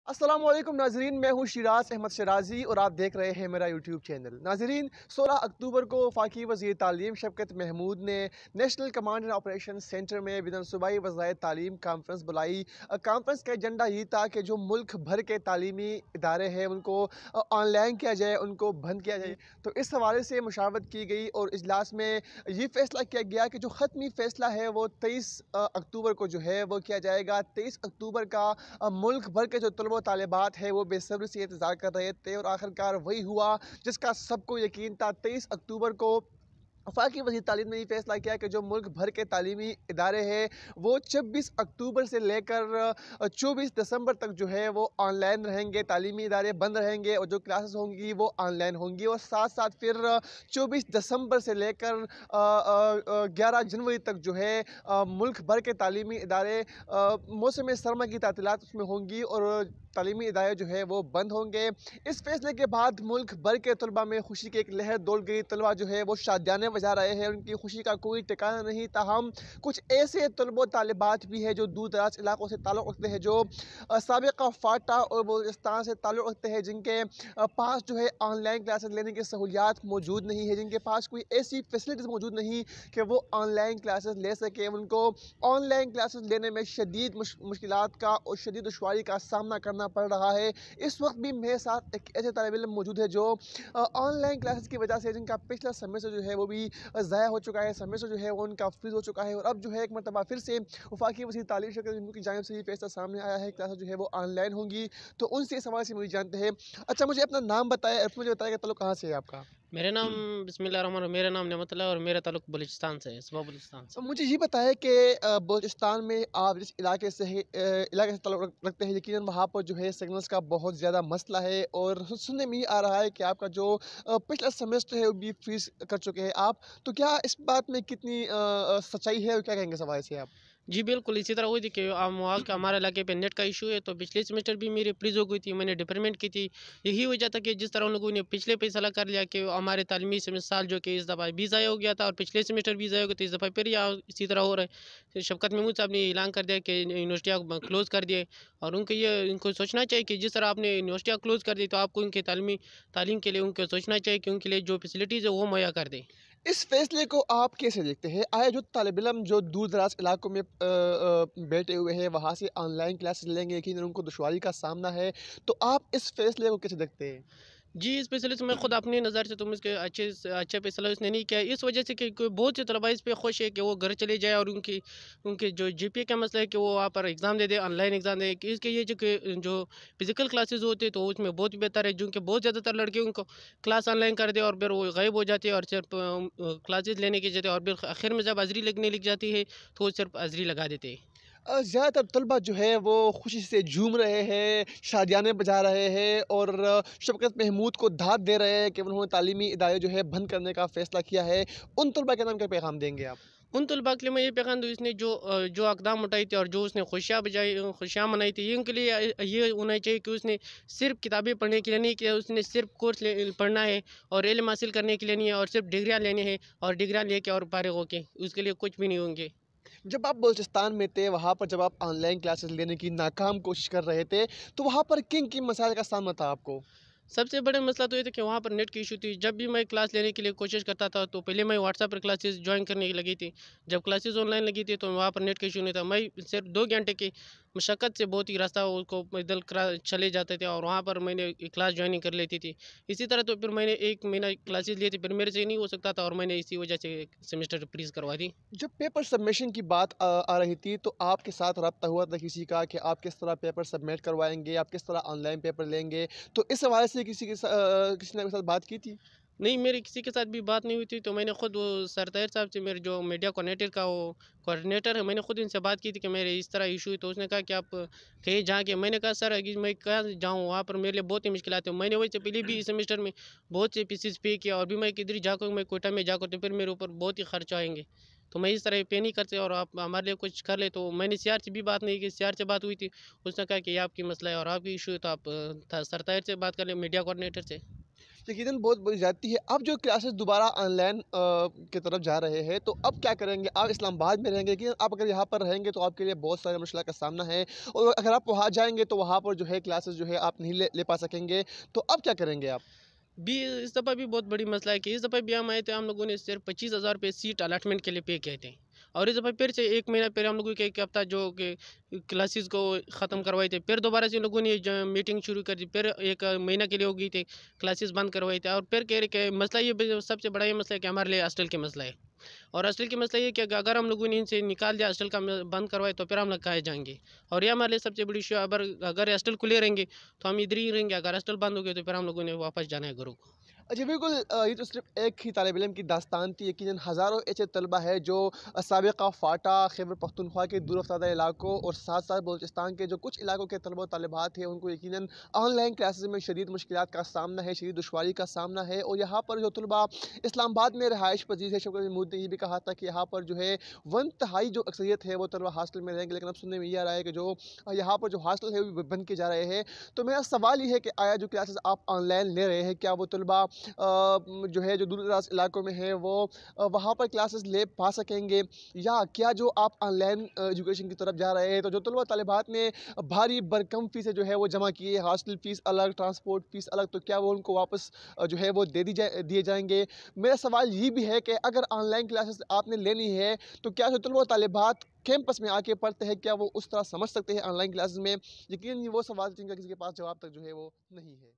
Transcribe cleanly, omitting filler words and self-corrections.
अस्सलामुअलैकुम नाजरीन, मैं हूँ शिराज अहमद शराजी और आप देख रहे हैं मेरा यूट्यूब चैनल। नाजरीन, 16 अक्टूबर को वफाकी वज़ीर तालीम शफ़क़त महमूद ने national command and operation centre में बिदन सूबाई वज़ाए तालीम कॉन्फ्रेंस बुलाई। कॉन्फ्रेंस का एजेंडा ये था कि जो मुल्क भर के तालीमी इदारे हैं उनको ऑनलाइन किया जाए, उनको बंद किया जाए। तो इस हवाले से मुशावरत की गई और इजलास में ये फ़ैसला किया गया कि जो ख़त्मी फ़ैसला है वो 23 अक्टूबर को जो है वो किया जाएगा। 23 अक्टूबर का मुल्क भर के जो तलबा तालिबात है वो बेसब्री से इंतज़ार कर रहे थे और आखिरकार वही हुआ जिसका सबको यकीन था। 23 अक्टूबर को वफाकी वज़ीर तालीम ने ये फ़ैसला किया कि जो मुल्क भर के तालीमी इदारे हैं वो 26 अक्टूबर से लेकर 24 दिसंबर तक जो है वो ऑनलाइन रहेंगे, तालीमी इदारे बंद रहेंगे और जो क्लासेस होंगी वो ऑनलाइन होंगी। और साथ साथ फिर 24 दिसंबर से लेकर 11 जनवरी तक जो है मुल्क भर के तालीमी इदारे मौसम सरमा की तातीलात उसमें होंगी और तालीमी इदारे जो है वो बंद होंगे। इस फैसले के बाद मुल्क भर के तलबा में खुशी की एक लहर दौड़ गई। तलबा जो है वो शादियाने बजा रहे हैं, उनकी खुशी का कोई ठिकाना नहीं। ताहम कुछ ऐसे तलबा तालिबात भी हैं जो दूर दराज इलाकों से ताल्लुक़ रखते हैं, जो साबिक़ा फाटा और बलूचिस्तान से ताल्लुक़ रखते हैं, जिनके पास जो है ऑनलाइन क्लासेस लेने की सहूलियात मौजूद नहीं है, जिनके पास कोई ऐसी फैसिलिटीज़ मौजूद नहीं कि वो ऑनलाइन क्लासेस ले सकें। उनको ऑनलाइन क्लासेस लेने में शदीद मुश्किलात का और शदीद दुश्वारी का सामना करना पड़ रहा है। इस वक्त भी मेरे साथ एक ऐसे तालिब इल्म मौजूद है जो ऑनलाइन क्लासेस की वजह से जिनका पिछला सेमेस्टर जो है वो भी ज़ाया हो चुका है, सेमेस्टर जो है वो उनका फ्रीज हो चुका है और अब जो है एक मरतबा फिर से वफाकी वज़ीर तालीम शफ़क़त की जानिब से ये फैसला सामने आया है, क्लासेस जो है वो ऑनलाइन होंगी। तो उनसे इस हवाले से मुझे जानते हैं। अच्छा, मुझे अपना नाम बताएं और मुझे बताया कि ताल्लुक़ कहाँ से है आपका? मेरा नाम बिस्मिल्लाहिर्रहमानिर्रहीम, मेरा नाम नेमतुल्लाह और मेरा ताल्लुक बलूचिस्तान से है, सूबा बलूचिस्तान से। मुझे ये बताएं कि बलूचिस्तान में आप जिस इलाके से है इलाके से ताल्लुक़ रखते हैं, यकीनन वहाँ पर जो है सिग्नल्स का बहुत ज़्यादा मसला है और सुनने में ये आ रहा है कि आपका जो पिछला सेमेस्टर है वो भी फ्रीज कर चुके हैं आप। तो क्या इस बात में कितनी सच्चाई है और क्या कहेंगे इस हवाले से आप? जी बिल्कुल, इसी तरह हुई थी कि वहाँ का हमारे इलाके पे नेट का इशू है, तो पिछले सेमेस्टर भी मेरी फ्रीज हो गई थी, मैंने डिपार्टमेंट की थी। यही वजह था कि जिस तरह उन लोगों ने पिछले फैसला कर लिया कि हमारे तालीमी साल जो कि इस दफ़ा भी ज़ाया हो गया था और पिछले सेमेस्टर भी ज़ाया हो गया, तो इस दफ़ा फिर यहाँ इसी तरह हो रहा है। शफ़क़त महमूद साहब ने ऐलान कर दिया कि यूनिवर्सिटियाँ क्लोज़ कर दिए और इनको सोचना चाहिए कि जिस तरह आपने यूनिवर्सिटियाँ क्लोज़ कर दी, तो आपको उनके तालीम के लिए उनको सोचना चाहिए कि उनके लिए जो फैसिलिटीज़ है वो मुहैया कर दें। इस फैसले को आप कैसे देखते हैं? आया जो तालिब इल्म जो दूर दराज इलाकों में बैठे हुए हैं वहाँ से ऑनलाइन क्लासेस लेंगे, यकीनन उनको दुश्वारी का सामना है, तो आप इस फैसले को कैसे देखते हैं? जी, इस फैसले से मैं खुद अपनी नज़र से इसके अच्छे से अच्छा फैसला उसने नहीं किया, इस वजह से कि बहुत से तलबा इस पे खुश है कि वो घर चले जाए और उनके जो जीपीए का मसला है कि वो वहाँ पर एग्ज़ाम दे दे, ऑनलाइन एग्ज़ाम दे। कि इसके ये जो फिजिकल क्लासेस होते हैं तो उसमें बहुत बेहतर है, क्योंकि बहुत ज़्यादातर लड़के उनको क्लास ऑनलाइन कर दे और फिर वो गायब हो जाते हैं और सिर्फ क्लासेस लेने की जगह और फिर आखिर में जब हाज़िरी लगने लग जाती है तो वो सिर्फ हाज़िरी लगा देते हैं। ज़्यादातर तलबा जो है वो खुशी से झूम रहे हैं, शादियाने बजा रहे हैं और शफ़क़त महमूद को दाद दे रहे हैं कि उन्होंने तालीमी इदारे जो है बंद करने का फ़ैसला किया है। उन तलबा के नाम क्या पैगाम देंगे आप? उन तलबा के लिए मैं ये पैगाम दूँ, इसने जो इक़दाम उठाई थी और जो उसने खुशियाँ मनाई थी, ये उनके लिए ये होना चाहिए कि उसने सिर्फ़ किताबें पढ़ने के लिए नहीं किया, उसने सिर्फ़ कोर्स पढ़ना है और इल्म हासिल करने के लिए नहीं है और सिर्फ़ डिग्रियाँ लेनी है और डिग्रियाँ लेके और फारिग होके उसके लिए कुछ भी नहीं होंगे। जब आप बलूचिस्तान में थे, वहाँ पर जब आप ऑनलाइन क्लासेस लेने की नाकाम कोशिश कर रहे थे, तो वहाँ पर किन-किन मसाइल का सामना था आपको? सबसे बड़ा मसला तो ये था कि वहाँ पर नेट की इशू थी। जब भी मैं क्लास लेने के लिए कोशिश करता था तो पहले मैं व्हाट्सएप पर क्लासेस ज्वाइन करने की लगी थी। जब क्लासेस ऑनलाइन लगी थी तो वहाँ पर नेट का इशू नहीं था। मैं सिर्फ 2 घंटे की मशक्क़त से बहुत ही रास्ता उसको पैदल चले जाते थे और वहाँ पर मैंने क्लास ज्वाइनिंग कर लेती थी। इसी तरह तो फिर मैंने 1 महीना क्लासेस लिए थे, फिर मेरे से नहीं हो सकता था और मैंने इसी वजह से सेमेस्टर फ्रीज़ करवा दी। जब पेपर सबमिशन की बात आ रही थी, तो आपके साथ रब्ता हुआ था किसी का कि आप किस तरह पेपर सबमिट करवाएँगे, आप किस तरह ऑनलाइन पेपर लेंगे? तो इस हवाले से किसी ने आपके साथ बात की थी? नहीं, मेरी किसी के साथ भी बात नहीं हुई थी, तो मैंने खुद वो सर ताहिर साहब से, मेरे जो मीडिया कोऑर्डिनेटर का वो कोऑर्डिनेटर है, मैंने खुद इनसे बात की थी कि मेरे इस तरह इशू है। तो उसने कहा कि आप कहीं जाके, मैंने कहा सर अभी मैं कहाँ जाऊँ, वहाँ पर मेरे लिए बहुत ही मुश्किलात है। मैंने वैसे पहले भी इस सेमेस्टर में बहुत से फीसेस पे किया और भी मैं किधर जाकर मैं कोटा में जाकर तो फिर मेरे ऊपर बहुत ही खर्च आएँगे। तो मैं इस तरह पे नहीं करते और आप हमारे लिए कुछ कर ले। तो मैंने सीआर से भी बात नहीं की, सीआर से बात हुई थी, उसने कहा कि ये आपकी मसला है और आपकी इशू है, तो आप सर ताहिर से बात कर लें, मीडिया कोऑर्डिनेटर से। यकीनन बहुत बड़ी ज़्यादती है। अब जो क्लासेस दोबारा ऑनलाइन की तरफ जा रहे हैं, तो अब क्या करेंगे? आप इस्लामाबाद में रहेंगे, लेकिन आप अगर यहाँ पर रहेंगे तो आपके लिए बहुत सारे मुश्किल का सामना है, और अगर आप वहाँ जाएँगे तो वहाँ पर जो है क्लासेस जो है आप नहीं ले पा सकेंगे। तो अब क्या करेंगे आप? भी इस दफ़ा भी बहुत बड़ी मसला है कि इस दफ़ा भी हम आए थे, हम लोगों ने सिर्फ 25,000 रुपये सीट अलाटमेंट के लिए पे किए थे। और इस दफ़ा फिर से 1 महीना पहले हम लोगों के एक हफ्ता जो कि क्लासेस को ख़त्म करवाए थे, फिर दोबारा से इन लोगों ने मीटिंग शुरू कर दी, फिर 1 महीना के लिए हो गई थी, क्लासेस बंद करवाए थे। और फिर कह रहे कि मसला ये सबसे बड़ा ये मसला है कि हमारे लिए हॉस्टल के मसला है। और हॉस्टल की मसला ये है कि अगर हम लोगों ने इनसे निकाल दिया, हॉस्टल का बंद करवाए, तो फिर हम लोग कहाँ जाएंगे? और ये हमारे लिए सबसे बड़ी इशू है। अगर हॉस्टल खुले रहेंगे तो हम इधर ही रहेंगे, अगर हॉस्टल बंद हो गए तो फिर हम लोगों ने वापस जाना है घरों को। जी बिल्कुल, ये तो सिर्फ एक ही तालिब इल्म की दास्तान थी। यकीनन हज़ारों ऐसे तलबा है जो साबिक़ा फ़ाटा, खैबर पख्तूनख्वा के दूर अफ़्तादा इलाकों और साथ साथ बलूचिस्तान के जो कुछ इलाकों के तलबा तालिबात हैं, उनको यकीनन ऑनलाइन क्लासेस में शदीद मुश्किलात का सामना है, शदीद दुश्वारी का सामना है। और यहाँ पर जो तलबा इस्लामाबाद में रहाइश पजीर है, शौकत महमूद ने ये भी कहा था कि यहाँ पर जो है वन तिहाई जो अक्सरियत है वो तलबा हॉस्टल में रहेंगे, लेकिन अब सुनने में ये आ रहा है कि जो यहाँ पर जो हॉस्टल है वो बंद किए जा रहे हैं। तो मेरा सवाल ये है कि आया जो क्लासेस आप ऑनलाइन ले रहे हैं, क्या वो तलबा जो है जो दूर-दराज़ इलाकों में है वो वहाँ पर क्लासेस ले पा सकेंगे, या क्या जो आप ऑनलाइन एजुकेशन की तरफ जा रहे हैं, तो जो तलबा तालिबात ने भारी भरकम फ़ीसें जो है वो जमा की है, हॉस्टल फ़ीस अलग, ट्रांसपोर्ट फ़ीस अलग, तो क्या वो उनको वापस जो है वो दिए जाएँगे? मेरा सवाल ये भी है कि अगर ऑनलाइन क्लासेस आपने लेनी है, तो क्या जो तलबा तालिबात कैंपस में आके पढ़ते हैं, क्या वो उस तरह समझ सकते हैं ऑनलाइन क्लासेस में? यकीनन वो सवाल जिनका किसी के पास जवाब तक जो है वो नहीं है।